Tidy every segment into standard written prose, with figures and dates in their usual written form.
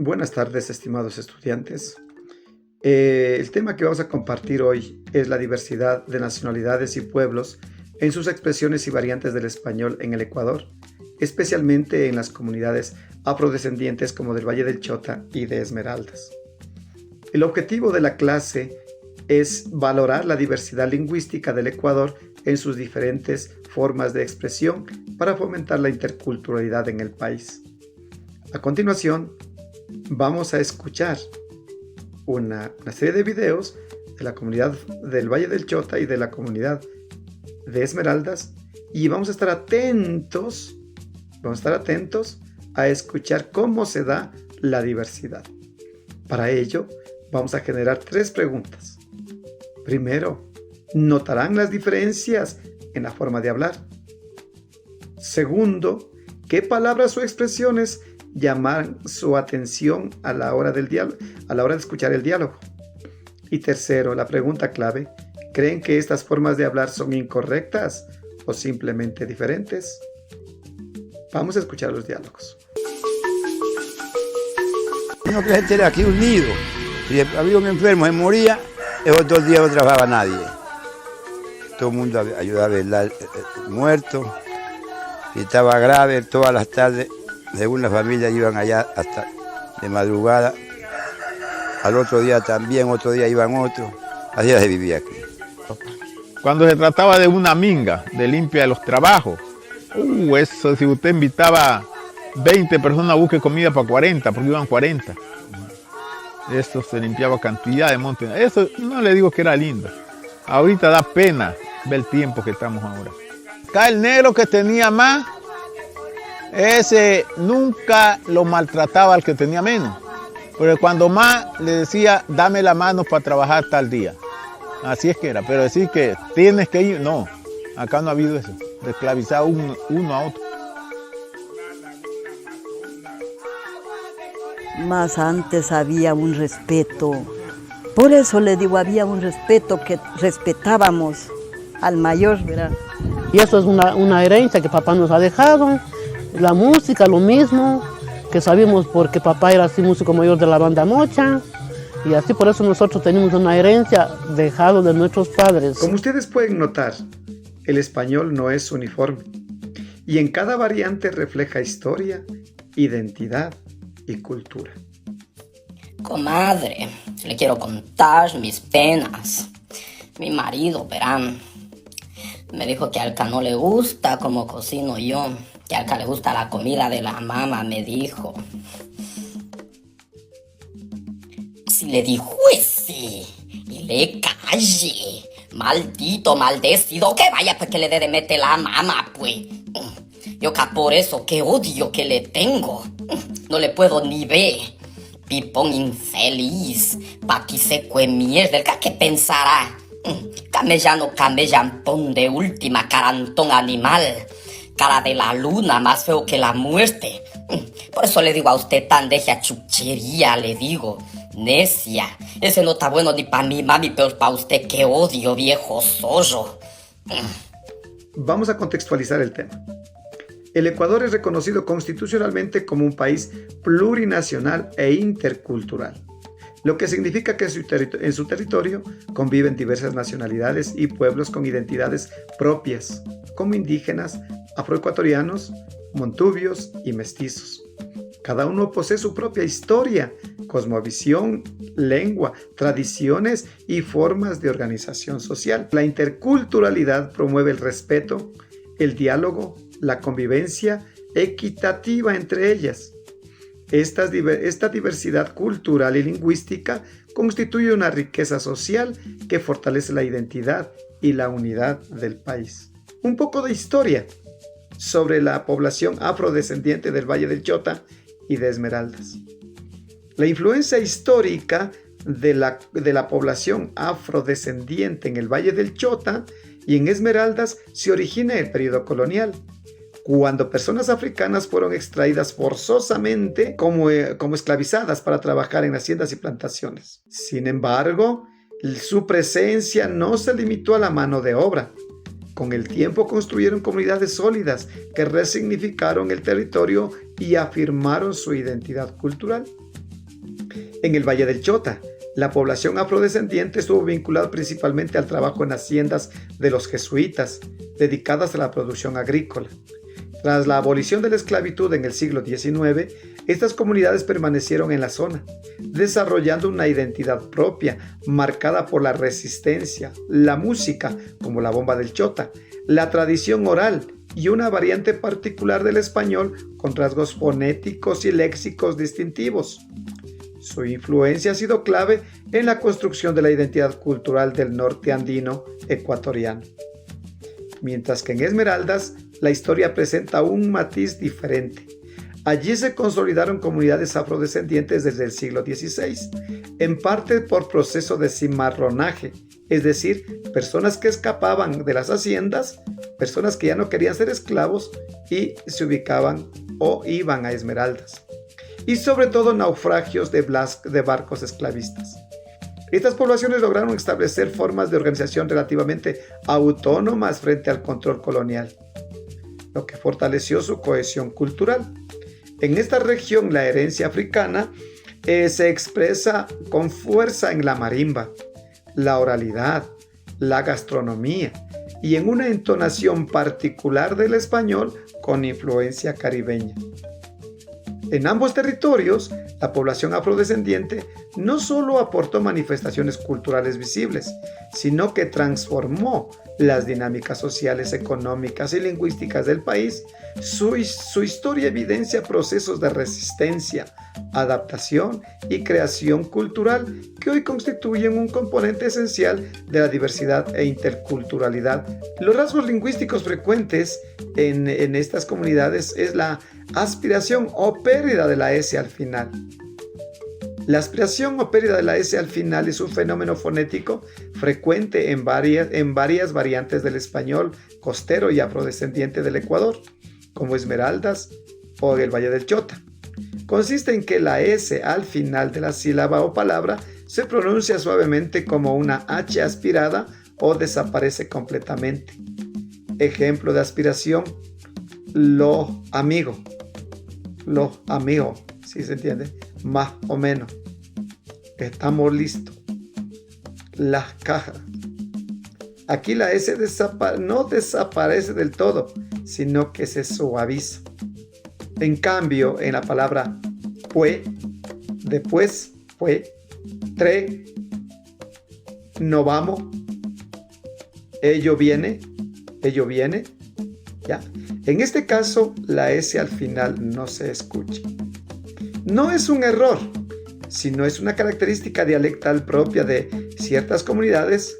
Buenas tardes, estimados estudiantes. El tema que vamos a compartir hoy es la diversidad de nacionalidades y pueblos en sus expresiones y variantes del español en el Ecuador, especialmente en las comunidades afrodescendientes como del Valle del Chota y de Esmeraldas. El objetivo de la clase es valorar la diversidad lingüística del Ecuador en sus diferentes formas de expresión para fomentar la interculturalidad en el país. A continuación, vamos a escuchar una serie de videos de la comunidad del Valle del Chota y de la comunidad de Esmeraldas y vamos a estar atentos a escuchar cómo se da la diversidad. Para ello, vamos a generar 3 preguntas. Primero, ¿notarán las diferencias en la forma de hablar? Segundo, ¿qué palabras o expresiones llaman su atención a la hora de escuchar el diálogo? Y tercero, la pregunta clave, ¿creen que estas formas de hablar son incorrectas o simplemente diferentes? Vamos a escuchar los diálogos. No, que la gente era aquí unido. Si había un enfermo, se moría, el otro día no trabajaba nadie. Todo el mundo ayudaba a velar el muerto. Si estaba grave, todas las tardes, según la familia, iban allá hasta de madrugada. Al otro día también, otro día iban otros. Así se vivía aquí. Cuando se trataba de una minga, de limpia de los trabajos, eso, si usted invitaba 20 personas a buscar comida para 40, porque iban 40. Eso se limpiaba cantidad de montes. Eso no le digo que era lindo. Ahorita da pena ver el tiempo que estamos ahora. Acá el negro que tenía más, ese nunca lo maltrataba al que tenía menos. Porque cuando más le decía, dame la mano para trabajar tal día. Así es que era. Pero decir que tienes que ir, no. Acá no ha habido eso. De esclavizar uno a otro. Más antes había un respeto. Por eso le digo, había un respeto que respetábamos al mayor, ¿verdad? Y eso es una herencia que papá nos ha dejado. La música, lo mismo, que sabíamos porque papá era así músico mayor de la banda Mocha. Y así por eso nosotros tenemos una herencia dejada de nuestros padres. Como ustedes pueden notar, el español no es uniforme. Y en cada variante refleja historia, identidad y cultura. Comadre, le quiero contar mis penas. Mi marido, verán, me dijo que a Alca no le gusta como cocino yo, que a Alca le gusta la comida de la mamá, me dijo. Si le dijo ese y le calle, maldito, maldecido, que vaya pues que le dé de meter la mamá, pues. Yo que por eso, qué odio que le tengo. No le puedo ni ver. Pipón infeliz, paqui seco de mierda, ¿qué pensará? Camellano, camellampón de última, carantón animal, cara de la luna, más feo que la muerte. Por eso le digo a usted tan deja chuchería, le digo, necia. Ese no está bueno ni para mi mami, pero para usted, qué odio, viejo zorro. Vamos a contextualizar el tema. El Ecuador es reconocido constitucionalmente como un país plurinacional e intercultural, lo que significa que en su territorio conviven diversas nacionalidades y pueblos con identidades propias, como indígenas, afroecuatorianos, montubios y mestizos. Cada uno posee su propia historia, cosmovisión, lengua, tradiciones y formas de organización social. La interculturalidad promueve el respeto, el diálogo, la convivencia equitativa entre ellas. Esta diversidad cultural y lingüística constituye una riqueza social que fortalece la identidad y la unidad del país. Un poco de historia sobre la población afrodescendiente del Valle del Chota y de Esmeraldas. La influencia histórica de la población afrodescendiente en el Valle del Chota y en Esmeraldas se origina en el periodo colonial, cuando personas africanas fueron extraídas forzosamente como esclavizadas para trabajar en haciendas y plantaciones. Sin embargo, su presencia no se limitó a la mano de obra. Con el tiempo construyeron comunidades sólidas que resignificaron el territorio y afirmaron su identidad cultural. En el Valle del Chota, la población afrodescendiente estuvo vinculada principalmente al trabajo en haciendas de los jesuitas, dedicadas a la producción agrícola. Tras la abolición de la esclavitud en el siglo XIX, estas comunidades permanecieron en la zona, desarrollando una identidad propia, marcada por la resistencia, la música, como la bomba del Chota, la tradición oral y una variante particular del español con rasgos fonéticos y léxicos distintivos. Su influencia ha sido clave en la construcción de la identidad cultural del norte andino ecuatoriano. Mientras que en Esmeraldas, la historia presenta un matiz diferente. Allí se consolidaron comunidades afrodescendientes desde el siglo XVI, en parte por proceso de cimarronaje, es decir, personas que escapaban de las haciendas, personas que ya no querían ser esclavos y se ubicaban o iban a Esmeraldas. Y sobre todo naufragios de barcos esclavistas. Estas poblaciones lograron establecer formas de organización relativamente autónomas frente al control colonial, lo que fortaleció su cohesión cultural. En esta región, la herencia africana se expresa con fuerza en la marimba, la oralidad, la gastronomía y en una entonación particular del español con influencia caribeña. En ambos territorios, la población afrodescendiente no solo aportó manifestaciones culturales visibles, sino que transformó las dinámicas sociales, económicas y lingüísticas del país. Su historia evidencia procesos de resistencia, adaptación y creación cultural que hoy constituyen un componente esencial de la diversidad e interculturalidad. Los rasgos lingüísticos frecuentes en estas comunidades es la aspiración o pérdida de la S al final. La aspiración o pérdida de la S al final es un fenómeno fonético frecuente en varias variantes del español costero y afrodescendiente del Ecuador, como Esmeraldas o el Valle del Chota. Consiste en que la S al final de la sílaba o palabra se pronuncia suavemente como una H aspirada o desaparece completamente. Ejemplo de aspiración: lo amigo, ¿sí se entiende? Más o menos. Estamos listos. Las cajas. Aquí la S no desaparece del todo, sino que se suaviza. En cambio, en la palabra fue, después, fue, tre, no vamos, ello viene, ¿ya? En este caso, la S al final no se escucha. No es un error, sino es una característica dialectal propia de ciertas comunidades.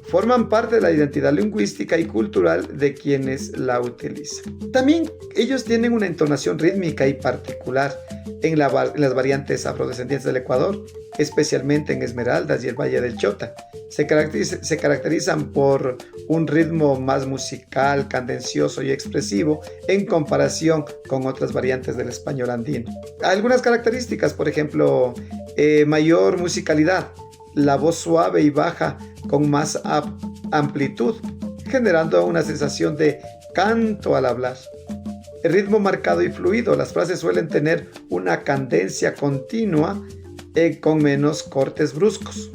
Forman parte de la identidad lingüística y cultural de quienes la utilizan. También ellos tienen una entonación rítmica y particular en las variantes afrodescendientes del Ecuador, especialmente en Esmeraldas y el Valle del Chota. Se caracterizan por un ritmo más musical, cadencioso y expresivo en comparación con otras variantes del español andino. Algunas características, por ejemplo, mayor musicalidad, la voz suave y baja con más amplitud, generando una sensación de canto al hablar. El ritmo marcado y fluido, las frases suelen tener una cadencia continua con menos cortes bruscos.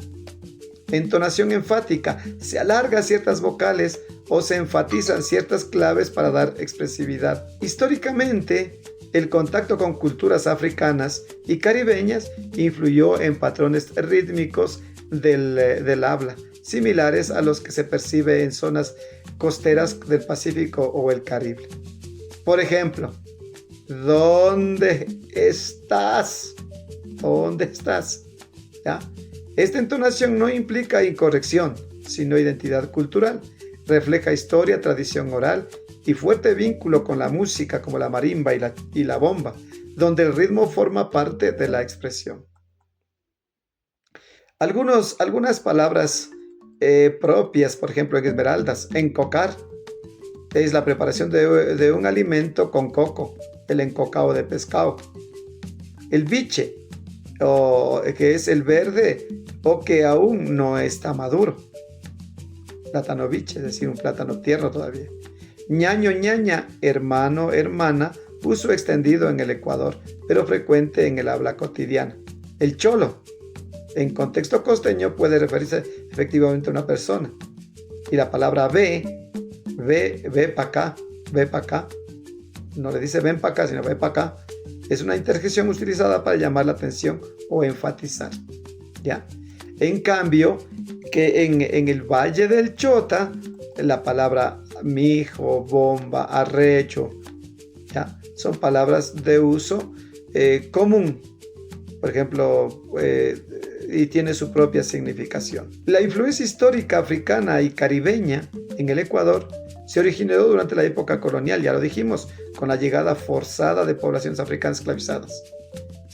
Entonación enfática, se alarga ciertas vocales o se enfatizan ciertas claves para dar expresividad. Históricamente, el contacto con culturas africanas y caribeñas influyó en patrones rítmicos del habla, similares a los que se percibe en zonas costeras del Pacífico o el Caribe. Por ejemplo, ¿dónde estás? ¿Dónde estás? ¿Ya? Esta entonación no implica incorrección, sino identidad cultural. Refleja historia, tradición oral y fuerte vínculo con la música como la marimba y la bomba, donde el ritmo forma parte de la expresión. Algunas palabras propias, por ejemplo, en Esmeraldas: encocar es la preparación de un alimento con coco, el encocado de pescado. El biche, que es el verde o que aún no está maduro. Plátano biche, es decir, un plátano tierno todavía. Ñaño, ñaña, hermano, hermana, uso extendido en el Ecuador, pero frecuente en el habla cotidiana. El cholo, en contexto costeño, puede referirse efectivamente a una persona. Y la palabra ve para acá, ve para acá. No le dice ven para acá, sino ve para acá. Es una interjección utilizada para llamar la atención o enfatizar. ¿Ya? En cambio, que en el Valle del Chota, la palabra mijo, bomba, arrecho, ¿ya? Son palabras de uso común. Por ejemplo, y tiene su propia significación. La influencia histórica africana y caribeña en el Ecuador se originó durante la época colonial, ya lo dijimos, con la llegada forzada de poblaciones africanas esclavizadas.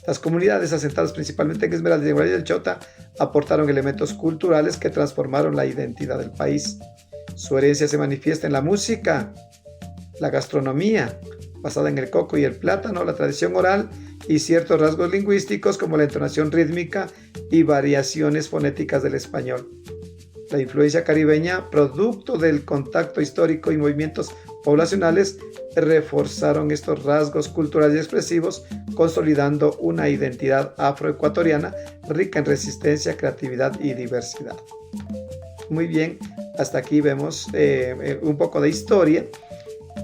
Las comunidades asentadas principalmente en Esmeraldas y en Valle del Chota aportaron elementos culturales que transformaron la identidad del país. Su herencia se manifiesta en la música, la gastronomía, basada en el coco y el plátano, la tradición oral y ciertos rasgos lingüísticos como la entonación rítmica y variaciones fonéticas del español. La influencia caribeña, producto del contacto histórico y movimientos poblacionales, reforzaron estos rasgos culturales y expresivos, consolidando una identidad afroecuatoriana rica en resistencia, creatividad y diversidad. Muy bien, hasta aquí vemos un poco de historia,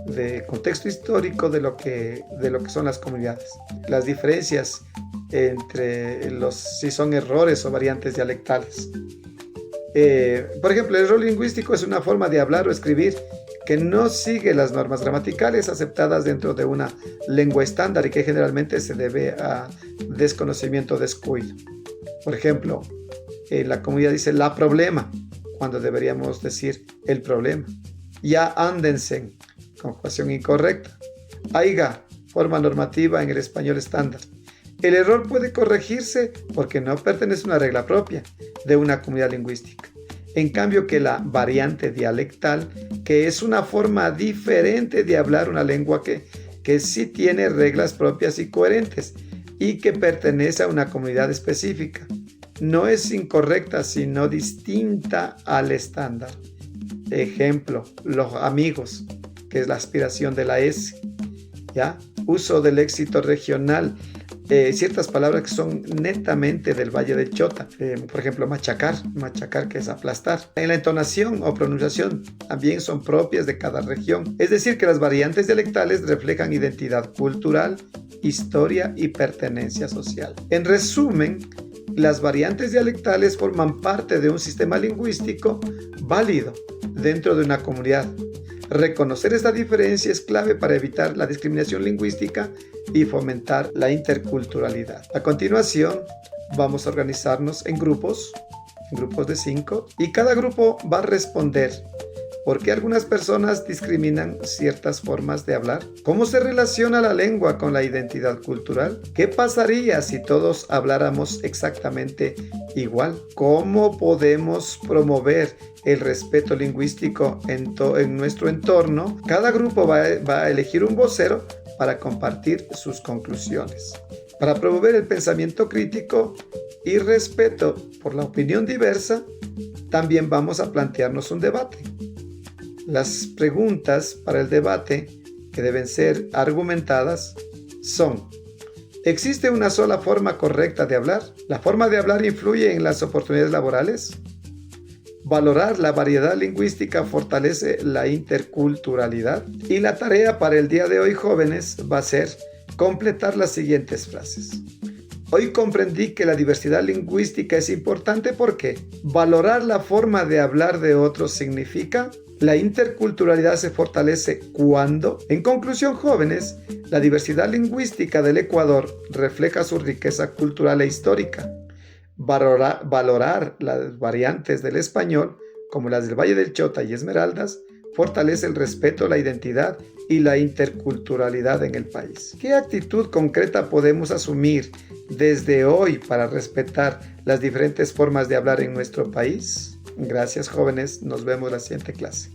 de contexto histórico de lo que son las comunidades. Las diferencias entre si son errores o variantes dialectales. Por ejemplo, el error lingüístico es una forma de hablar o escribir que no sigue las normas gramaticales aceptadas dentro de una lengua estándar y que generalmente se debe a desconocimiento o descuido. Por ejemplo, la comunidad dice la problema, cuando deberíamos decir el problema. Ya ándense, conjugación incorrecta. Aiga, forma normativa en el español estándar. El error puede corregirse porque no pertenece a una regla propia de una comunidad lingüística. En cambio que la variante dialectal, que es una forma diferente de hablar una lengua que sí tiene reglas propias y coherentes y que pertenece a una comunidad específica, no es incorrecta sino distinta al estándar. Ejemplo, los amigos, que es la aspiración de la S, ¿ya? Uso del léxico regional, ciertas palabras que son netamente del Valle del Chota, por ejemplo, machacar, que es aplastar. En la entonación o pronunciación también son propias de cada región, es decir, que las variantes dialectales reflejan identidad cultural, historia y pertenencia social. En resumen, las variantes dialectales forman parte de un sistema lingüístico válido dentro de una comunidad. Reconocer esta diferencia es clave para evitar la discriminación lingüística y fomentar la interculturalidad. A continuación, vamos a organizarnos en grupos de 5, y cada grupo va a responder por qué algunas personas discriminan ciertas formas de hablar, cómo se relaciona la lengua con la identidad cultural, qué pasaría si todos habláramos exactamente igual, cómo podemos promover el respeto lingüístico en nuestro entorno. Cada grupo va a elegir un vocero para compartir sus conclusiones. Para promover el pensamiento crítico y respeto por la opinión diversa, también vamos a plantearnos un debate. Las preguntas para el debate que deben ser argumentadas son: ¿existe una sola forma correcta de hablar? ¿La forma de hablar influye en las oportunidades laborales? Valorar la variedad lingüística fortalece la interculturalidad. Y la tarea para el día de hoy, jóvenes, va a ser completar las siguientes frases. Hoy comprendí que la diversidad lingüística es importante porque valorar la forma de hablar de otros significa la interculturalidad se fortalece cuando, en conclusión, jóvenes, la diversidad lingüística del Ecuador refleja su riqueza cultural e histórica. Valorar las variantes del español, como las del Valle del Chota y Esmeraldas, fortalece el respeto, la identidad y la interculturalidad en el país. ¿Qué actitud concreta podemos asumir desde hoy para respetar las diferentes formas de hablar en nuestro país? Gracias, jóvenes. Nos vemos en la siguiente clase.